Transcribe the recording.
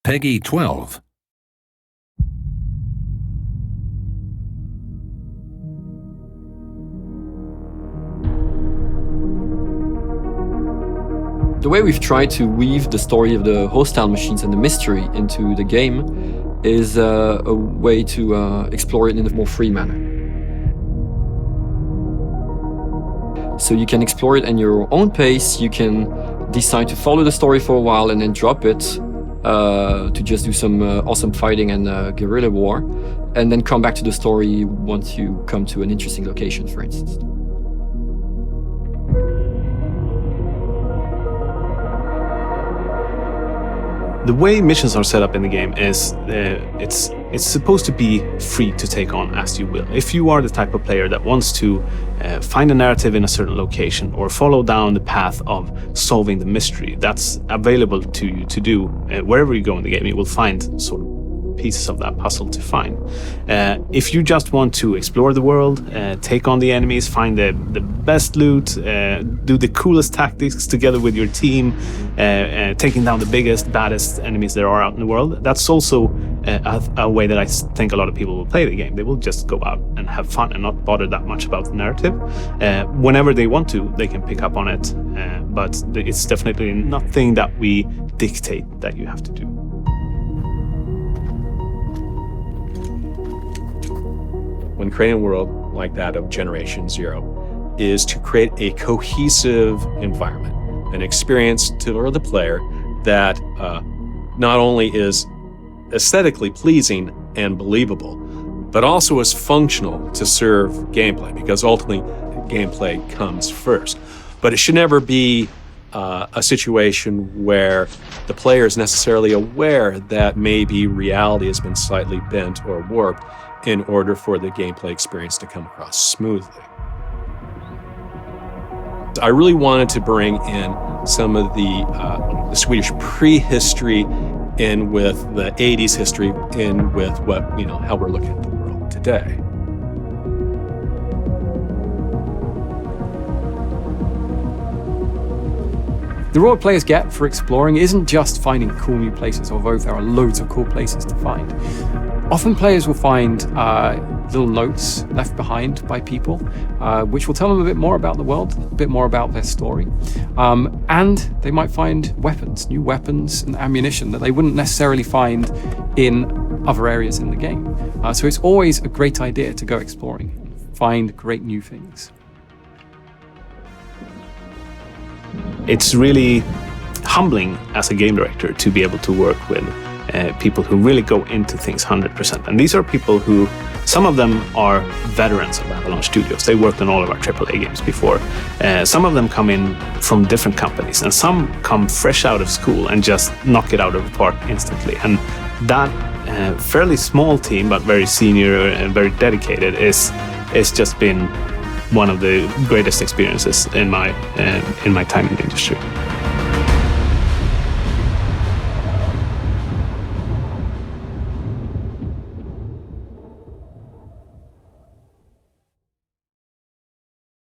Peggy 12. The way we've tried to weave the story of the hostile machines and the mystery into the game is a way to explore it in a more free manner. So you can explore it at your own pace. You can decide to follow the story for a while and then drop it to just do some awesome fighting and guerrilla war, and then come back to the story once you come to an interesting location, for instance. The way missions are set up in the game is it's supposed to be free to take on as you will. If you are the type of player that wants to find a narrative in a certain location or follow down the path of solving the mystery, that's available to you to do. Wherever you go in the game, you will find sort of pieces of that puzzle to find. If you just want to explore the world, take on the enemies, find the best loot, do the coolest tactics together with your team, taking down the biggest, baddest enemies there are out in the world, that's also a way that I think a lot of people will play the game. They will just go out and have fun and not bother that much about the narrative. Whenever they want to, they can pick up on it, but it's definitely nothing that we dictate that you have to do. When creating a world like that of Generation Zero is to create a cohesive environment, an experience to the player that not only is aesthetically pleasing and believable, but also is functional to serve gameplay, because ultimately gameplay comes first. But it should never be a situation where the player is necessarily aware that maybe reality has been slightly bent or warped in order for the gameplay experience to come across smoothly. I really wanted to bring in some of the Swedish prehistory in with the 80s history in with what, how we're looking at the world today. The reward players get for exploring isn't just finding cool new places, although there are loads of cool places to find. Often players will find little notes left behind by people, which will tell them a bit more about the world, a bit more about their story. And they might find weapons, new weapons and ammunition that they wouldn't necessarily find in other areas in the game. So it's always a great idea to go exploring, find great new things. It's really humbling as a game director to be able to work with people who really go into things 100%. And these are people who, some of them are veterans of Avalanche Studios. They worked on all of our AAA games before. Some of them come in from different companies, and some come fresh out of school and just knock it out of the park instantly. And that fairly small team, but very senior and very dedicated, is just been one of the greatest experiences in my time in the industry.